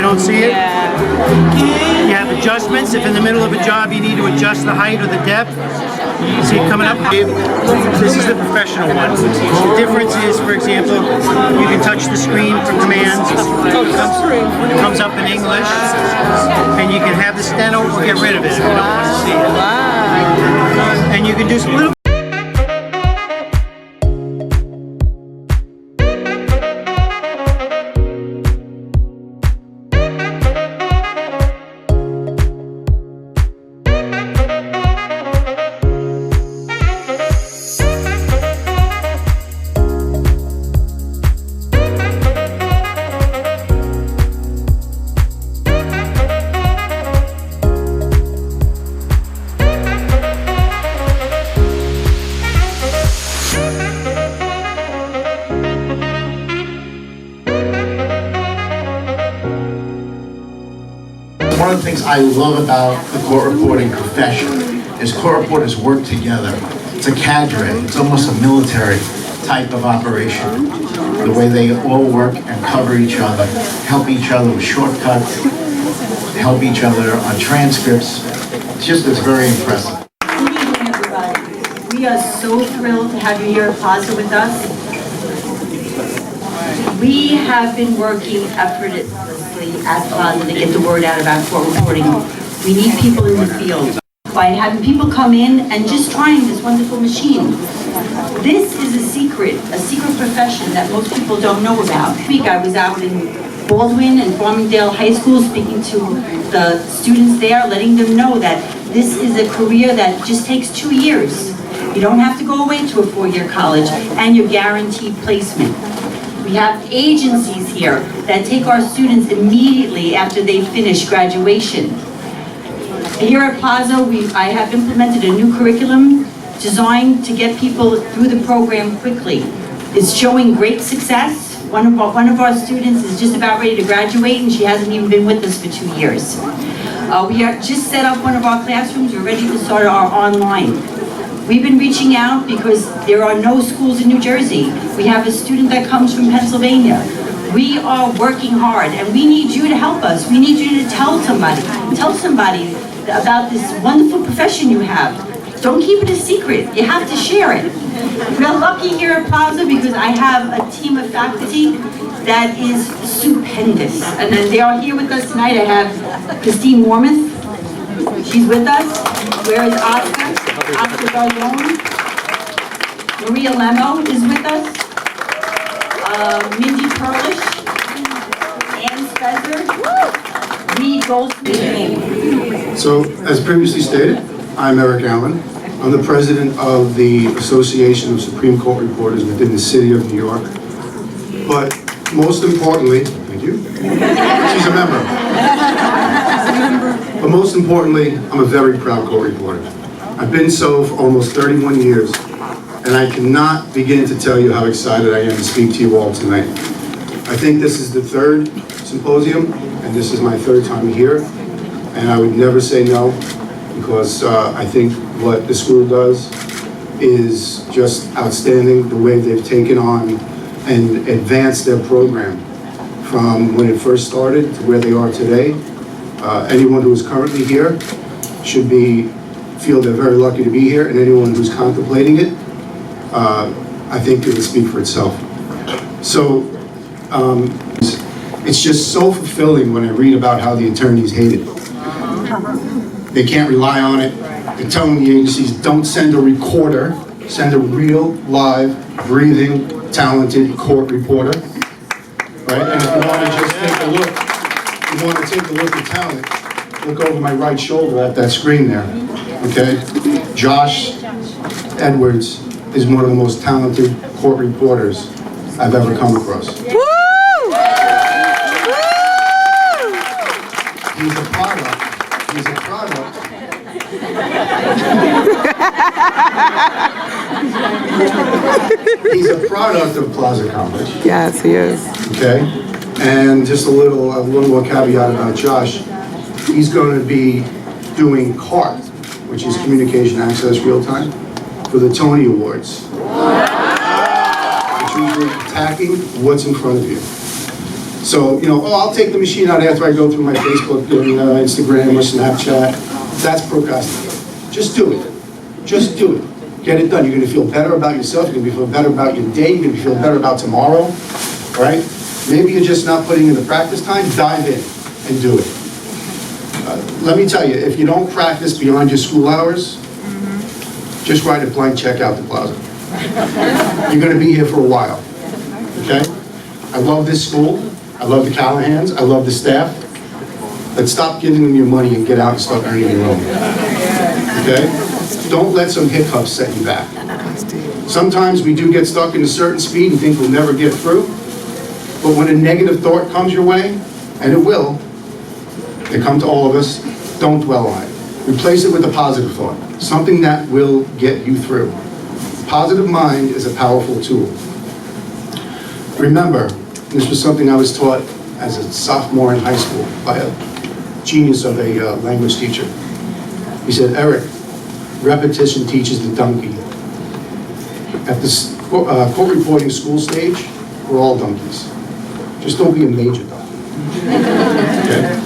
Don't see it? Yeah. You have adjustments. If in the middle of a job you need to adjust the height or the depth, you see it coming up. This is the professional one. The difference is, for example, you can touch the screen for commands. It comes up in English, and you can have the steno or get rid of it if you don't want to see it. And you can do some little. One of the things I love about the court reporting profession is court reporters work together. It's a cadre. It's almost a military type of operation. The way they all work and cover each other, help each other with shortcuts, help each other on transcripts. It's very impressive. Good evening, everybody. We are so thrilled to have you here at Plaza with us. We have been working effortlessly at Plaza to get the word out about court reporting. We need people in the field. By having people come in and just trying this wonderful machine. This is a secret profession that most people don't know about. This week I was out in Baldwin and Farmingdale High School speaking to the students there, letting them know that this is a career that just takes 2 years. You don't have to go away to a 4-year college, and you're guaranteed placement. We have agencies here that take our students immediately after they finish graduation. Here at Plaza, I have implemented a new curriculum designed to get people through the program quickly. It's showing great success. One of our students is just about ready to graduate, and she hasn't even been with us for 2 years. We are just set up one of our classrooms. We're ready to start our online. We've been reaching out because there are no schools in New Jersey. We have a student that comes from Pennsylvania. We are working hard, and we need you to help us. We need you to tell somebody about this wonderful profession you have. Don't keep it a secret. You have to share it. We're lucky here at Plaza because I have a team of faculty that is stupendous. And then they are here with us tonight. I have Christine Wormuth. She's with us. Where is Oscar? Oscar Gargone. Maria Lemo is with us. Mindy Perlish. Ann Spezzer. Reed Goldsmith. So, as previously stated, I'm Eric Allen. I'm the president of the Association of Supreme Court Reporters within the City of New York. But most importantly, thank you. She's a member. But most importantly, I'm a very proud court reporter. I've been so for almost 31 years, and I cannot begin to tell you how excited I am to speak to you all tonight. I think this is the third symposium, and this is my third time here, and I would never say no, because I think what the school does is just outstanding, the way they've taken on and advanced their program from when it first started to where they are today. Anyone who is currently here should feel they're very lucky to be here, and anyone who's contemplating it, I think it would speak for itself. So it's just so fulfilling when I read about how the attorneys hate it. They can't rely on it. They're telling the agencies, don't send a recorder, send a real, live, breathing, talented court reporter. Right? And if you want to just take a look, at talent, look over my right shoulder at that screen there, okay? Josh Edwards is one of the most talented court reporters I've ever come across. He's a product of Plaza College. Yes, he is. Okay, and just a little more caveat about Josh. He's going to be doing CART, which is Communication Access Real Time, for the Tony Awards. It's usually attacking what's in front of you. So, I'll take the machine out after I go through my Facebook, Instagram, or Snapchat. That's procrastinating. Just do it. Just do it. Get it done. You're going to feel better about yourself. You're going to feel better about your day. You're going to feel better about tomorrow. Right? Maybe you're just not putting in the practice time. Dive in and do it. Let me tell you, if you don't practice beyond your school hours, just write a blank check out to Plaza. You're going to be here for a while. Okay? I love this school. I love the Callahans. I love the staff. But stop giving them your money and get out and start earning your own. Okay? Don't let some hiccups set you back. Sometimes we do get stuck in a certain speed and think we'll never get through. But when a negative thought comes your way, and it will, they come to all of us, don't dwell on it. Replace it with a positive thought, something that will get you through. Positive mind is a powerful tool. Remember, this was something I was taught as a sophomore in high school by a genius of a language teacher. He said, Eric, repetition teaches the donkey. At this court reporting school stage, we're all donkeys. Just don't be a major donkey. Okay?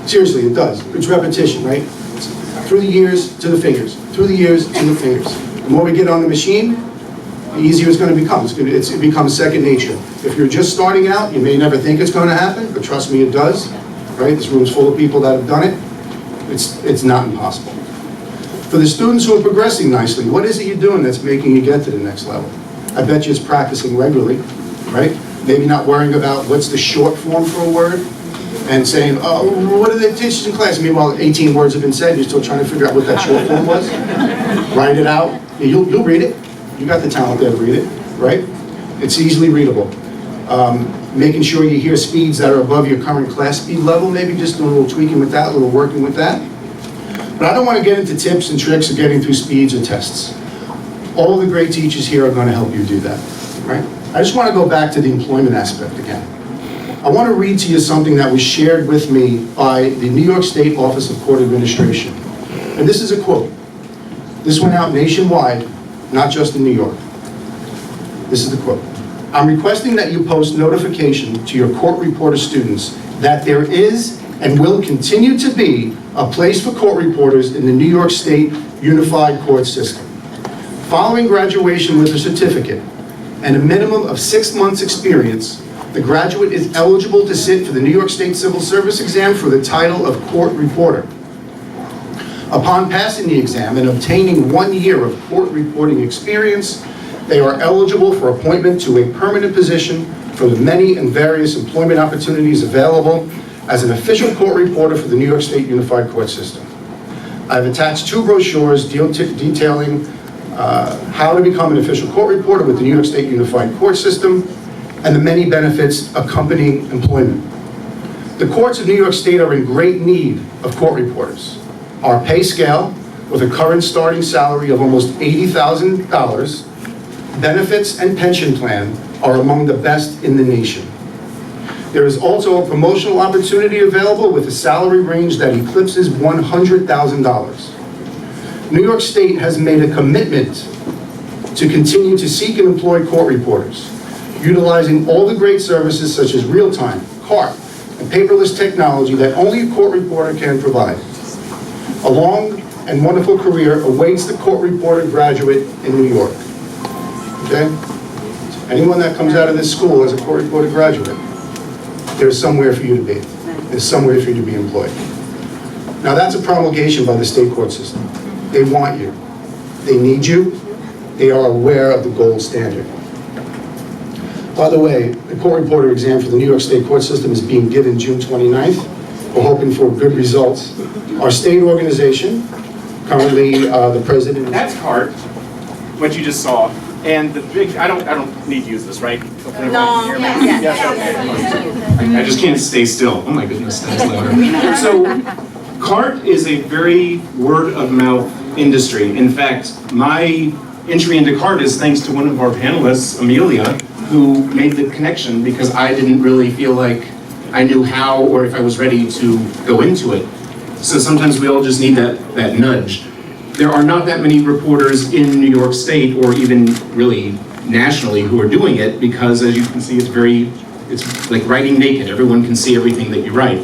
Seriously, it does. It's repetition, right? Through the years to the fingers. Through the years to the fingers. The more we get on the machine, the easier it's going to become. It becomes second nature. If you're just starting out, you may never think it's going to happen, but trust me, it does. Right? This room's full of people that have done it. It's not impossible. For the students who are progressing nicely, what is it you're doing that's making you get to the next level? I bet you it's practicing regularly, right? Maybe not worrying about what's the short form for a word and saying, oh, what are they teaching in class? Meanwhile, 18 words have been said, you're still trying to figure out what that short form was. Write it out. You'll read it. You got the talent there to read it, right? It's easily readable. Making sure you hear speeds that are above your current class speed level, maybe just doing a little tweaking with that, a little working with that. But I don't want to get into tips and tricks of getting through speeds or tests. All the great teachers here are going to help you do that, right? I just want to go back to the employment aspect again. I want to read to you something that was shared with me by the New York State Office of Court Administration. And this is a quote. This went out nationwide, not just in New York. This is the quote. I'm requesting that you post notification to your court reporter students that there is and will continue to be a place for court reporters in the New York State Unified Court System. Following graduation with a certificate and a minimum of 6 months experience, the graduate is eligible to sit for the New York State Civil Service exam for the title of court reporter. Upon passing the exam and obtaining 1 year of court reporting experience, they are eligible for appointment to a permanent position for the many and various employment opportunities available as an official court reporter for the New York State Unified Court System. I've attached 2 brochures detailing how to become an official court reporter with the New York State Unified Court System and the many benefits accompanying employment. The courts of New York State are in great need of court reporters. Our pay scale, with a current starting salary of almost $80,000, benefits and pension plan are among the best in the nation. There is also a promotional opportunity available with a salary range that eclipses $100,000. New York State has made a commitment to continue to seek and employ court reporters, utilizing all the great services such as real-time, CART, and paperless technology that only a court reporter can provide. A long and wonderful career awaits the court reporter graduate in New York. Okay? Anyone that comes out of this school as a court reporter graduate, there's somewhere for you to be. There's somewhere for you to be employed. Now that's a promulgation by the state court system. They want you. They need you. They are aware of the gold standard. By the way, the court reporter exam for the New York State court system is being given June 29th. We're hoping for good results. Our state organization, currently the president. That's CART, what you just saw. And the big, I don't need to use this, right? No. I just can't stay still. Oh my goodness, that's louder. So CART is a very word of mouth industry. In fact, my entry into CART is thanks to one of our panelists, Amelia, who made the connection because I didn't really feel like I knew how or if I was ready to go into it. So sometimes we all just need that nudge. There are not that many reporters in New York State or even really nationally who are doing it because, as you can see, it's like writing naked. Everyone can see everything that you write.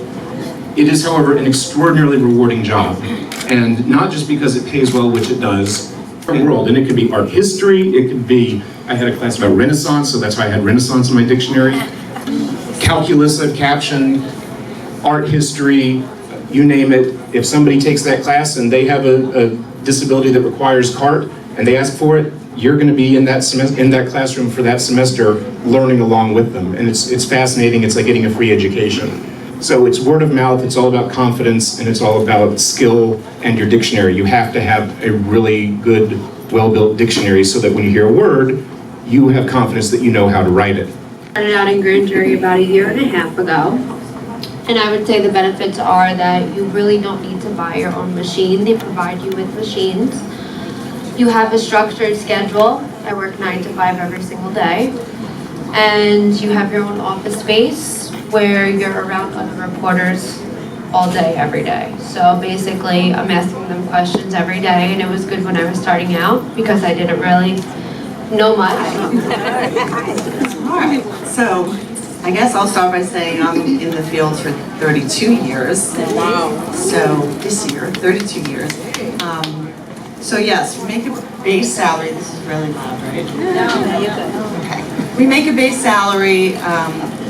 It is, however, an extraordinarily rewarding job. And not just because it pays well, which it does, from the world. And it could be art history, it could be, I had a class about Renaissance, so that's why I had Renaissance in my dictionary. Calculus I've captioned, art history, you name it. If somebody takes that class and they have a disability that requires CART and they ask for it, you're going to be in that classroom for that semester learning along with them. And it's fascinating. It's like getting a free education. So it's word of mouth, it's all about confidence, and it's all about skill and your dictionary. You have to have a really good, well-built dictionary so that when you hear a word, you have confidence that you know how to write it. Started out in grand jury about 1.5 years ago. And I would say the benefits are that you really don't need to buy your own machine. They provide you with machines. You have a structured schedule. I work 9 to 5 every single day. And you have your own office space where you're around other reporters all day, every day. So basically, I'm asking them questions every day, and it was good when I was starting out because I didn't really know much. All right, so I guess I'll start by saying I'm in the field for 32 years. Wow. So this year, 32 years. So yes, we make a base salary. This is really loud, right? No, you're good. Okay. We make a base salary,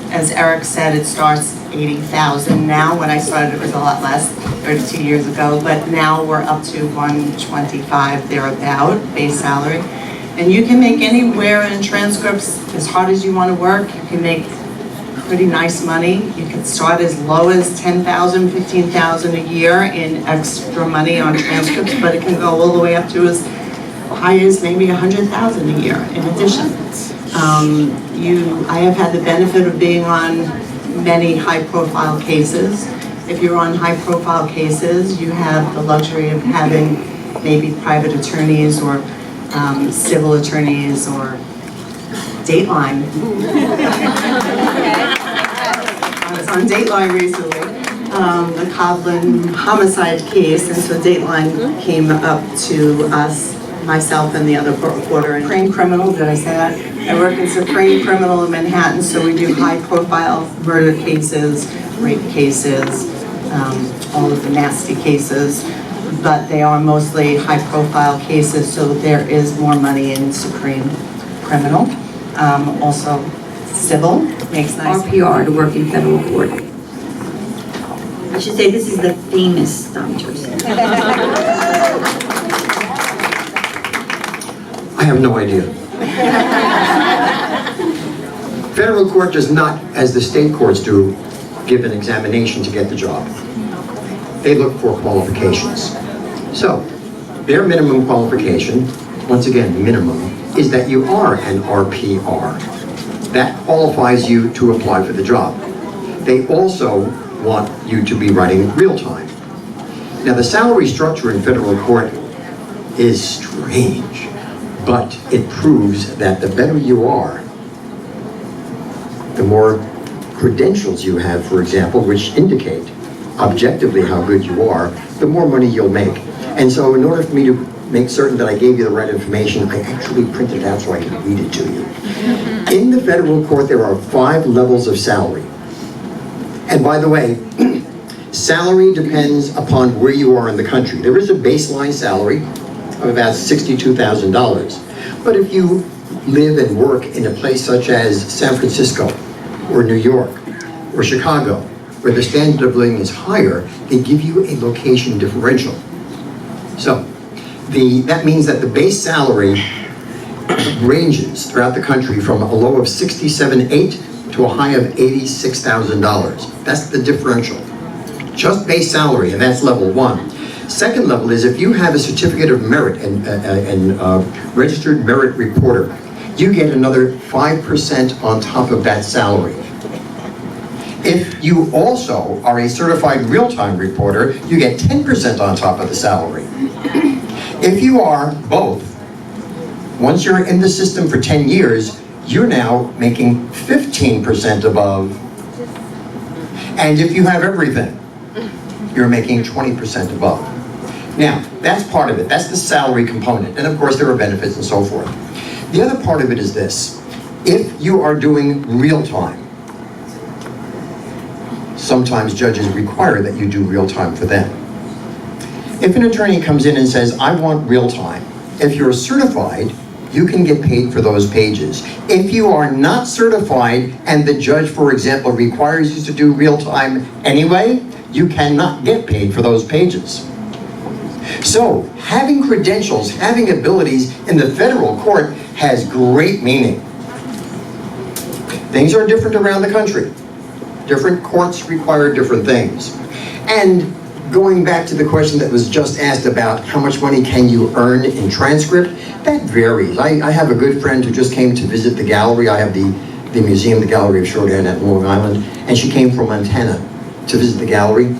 as Eric said, it starts $80,000 now. When I started, it was a lot less, 32 years ago, but now we're up to $125 thereabout base salary. And you can make anywhere in transcripts as hard as you want to work. You can make pretty nice money. You can start as low as $10,000, $15,000 a year in extra money on transcripts, but it can go all the way up to as high as maybe $100,000 a year in addition. I have had the benefit of being on many high-profile cases. If you're on high-profile cases, you have the luxury of having maybe private attorneys or civil attorneys or Dateline. I was on Dateline recently, the Coblin homicide case, and so Dateline came up to us, myself and the other reporter. Supreme Criminal, did I say that? I work in Supreme Criminal in Manhattan, so we do high-profile murder cases, rape cases, all of the nasty cases, but they are mostly high-profile cases, so there is more money in Supreme Criminal. Also, civil makes nice RPR to work in federal court. I should say this is the famous doctors. I have no idea. Federal court does not, as the state courts do, give an examination to get the job. They look for qualifications. So, their minimum qualification, once again, minimum, is that you are an RPR. That qualifies you to apply for the job. They also want you to be writing real time. Now, the salary structure in federal court is strange, but it proves that the better you are, the more credentials you have, for example, which indicate objectively how good you are, the more money you'll make. And so in order for me to make certain that I gave you the right information, I actually printed it out so I can read it to you. In the federal court, there are 5 levels of salary. And by the way, salary depends upon where you are in the country. There is a baseline salary of about $62,000. But if you live and work in a place such as San Francisco, or New York, or Chicago, where the standard of living is higher, they give you a location differential. So, that means that the base salary ranges throughout the country from a low of $67,800 to a high of $86,000. That's the differential. just base salary, and that's level one. Second level is if you have a certificate of merit and registered merit reporter, you get another 5% on top of that salary. If you also are a certified real-time reporter, you get 10% on top of the salary. If you are both, once you're in the system for 10 years, you're now making 15% above. And if you have everything, you're making 20% above. Now, that's part of it. That's the salary component. And of course, there are benefits and so forth. The other part of it is this. If you are doing real time, sometimes judges require that you do real time for them. If an attorney comes in and says, I want real time, if you're certified, you can get paid for those pages. If you are not certified and the judge, for example, requires you to do real time anyway, you cannot get paid for those pages. So, having credentials, having abilities in the federal court has great meaning. Things are different around the country. Different courts require different things. And going back to the question that was just asked about how much money can you earn in transcript, that varies. I have a good friend who just came to visit the gallery. I have the museum, the Gallery of Shorthand at Long Island, and she came from Montana to visit the gallery.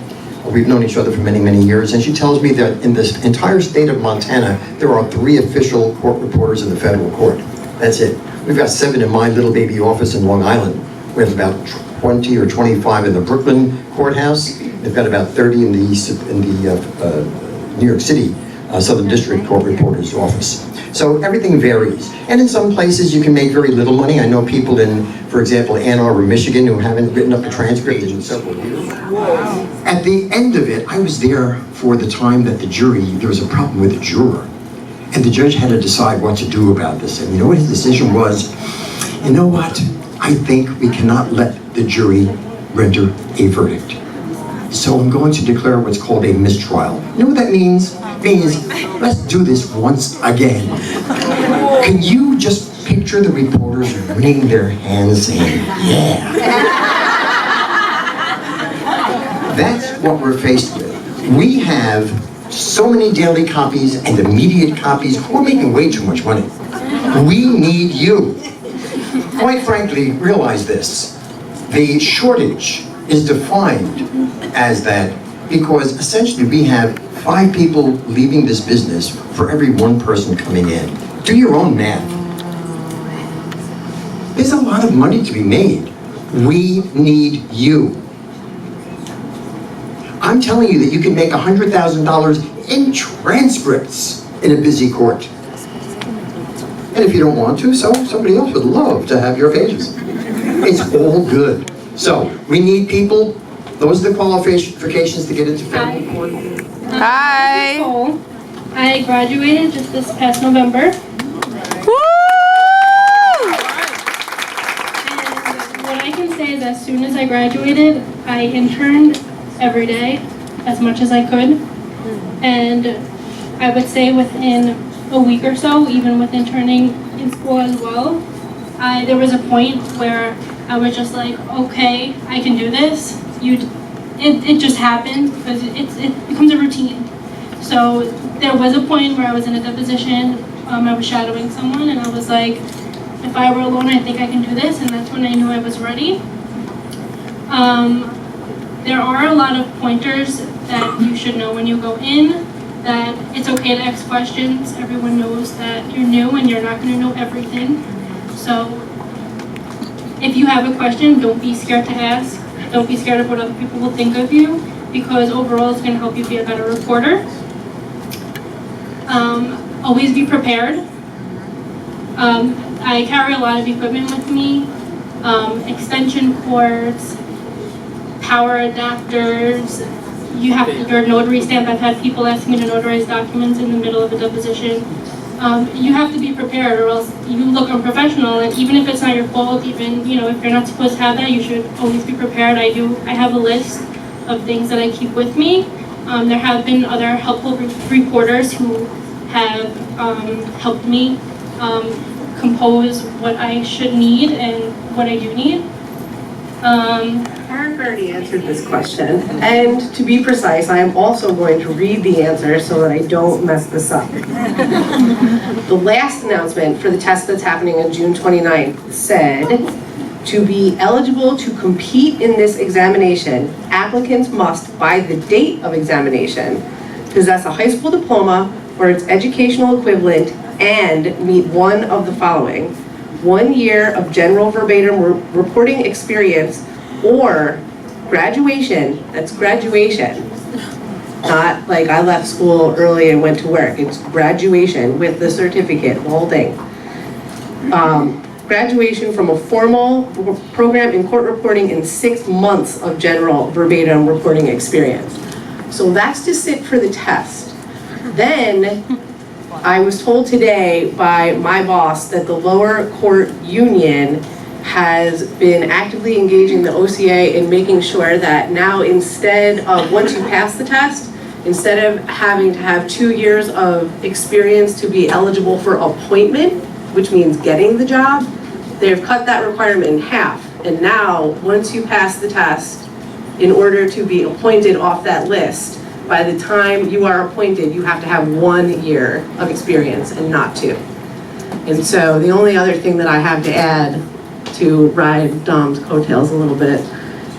We've known each other for many, many years, and she tells me that in this entire state of Montana, there are 3 official court reporters in the federal court. That's it. We've got 7 in my little baby office in Long Island. We have about 20 or 25 in the Brooklyn courthouse. They've got about 30 in the New York City Southern District Court Reporter's Office. So everything varies. And in some places you can make very little money. I know people in, for example, Ann Arbor, Michigan, who haven't written up a transcript in several years. At the end of it, I was there for the time that there was a problem with a juror. And the judge had to decide what to do about this. And you know what his decision was? You know what? I think we cannot let the jury render a verdict. So I'm going to declare what's called a mistrial. You know what that means? It means, let's do this once again. Can you just picture the reporters wringing their hands saying, yeah. That's what we're faced with. We have so many daily copies and immediate copies. We're making way too much money. We need you. Quite frankly, realize this. The shortage is defined as that because essentially we have 5 people leaving this business for every 1 person coming in. Do your own math. There's a lot of money to be made. We need you. I'm telling you that you can make $100,000 in transcripts in a busy court. And if you don't want to, so somebody else would love to have your pages. It's all good. So, we need people. Those are the qualifications to get into federal court. Hi. I graduated just this past November. Woo! And what I can say is as soon as I graduated, I interned every day as much as I could. And I would say within a week or so, even with interning in school as well, there was a point where I was just like, okay, I can do this. It just happened because it becomes a routine. So there was a point where I was in a deposition, I was shadowing someone, and I was like, if I were alone, I think I can do this, and that's when I knew I was ready. There are a lot of pointers that you should know when you go in, that it's okay to ask questions. Everyone knows that you're new and you're not going to know everything. So if you have a question, don't be scared to ask. Don't be scared of what other people will think of you, because overall it's going to help you be a better reporter. Always be prepared. I carry a lot of equipment with me, extension cords, power adapters. You have your notary stamp. I've had people ask me to notarize documents in the middle of a deposition. You have to be prepared, or else you look unprofessional. And even if it's not your fault, even if you're not supposed to have that, you should always be prepared. I have a list of things that I keep with me. There have been other helpful reporters who have helped me compose what I should need and what I do need. Eric already answered this question, and to be precise, I am also going to read the answer so that I don't mess this up. The last announcement for the test that's happening on June 29th said, to be eligible to compete in this examination, applicants must, by the date of examination, possess a high school diploma or its educational equivalent and meet one of the following: 1 year of general verbatim reporting experience or graduation, that's graduation. Not like I left school early and went to work, it's graduation with the certificate, the whole thing. Graduation from a formal program in court reporting and 6 months of general verbatim reporting experience. So that's to sit for the test. Then, I was told today by my boss that the lower court union has been actively engaging the OCA in making sure that now instead of, once you pass the test, instead of having to have 2 years of experience to be eligible for appointment, which means getting the job, they've cut that requirement in half. And now, once you pass the test, in order to be appointed off that list, by the time you are appointed, you have to have 1 year of experience and not 2. And so the only other thing that I have to add to ride Dom's coattails a little bit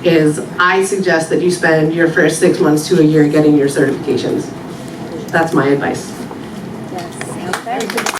is I suggest that you spend your first 6 months to a year getting your certifications. That's my advice. Yes. Okay.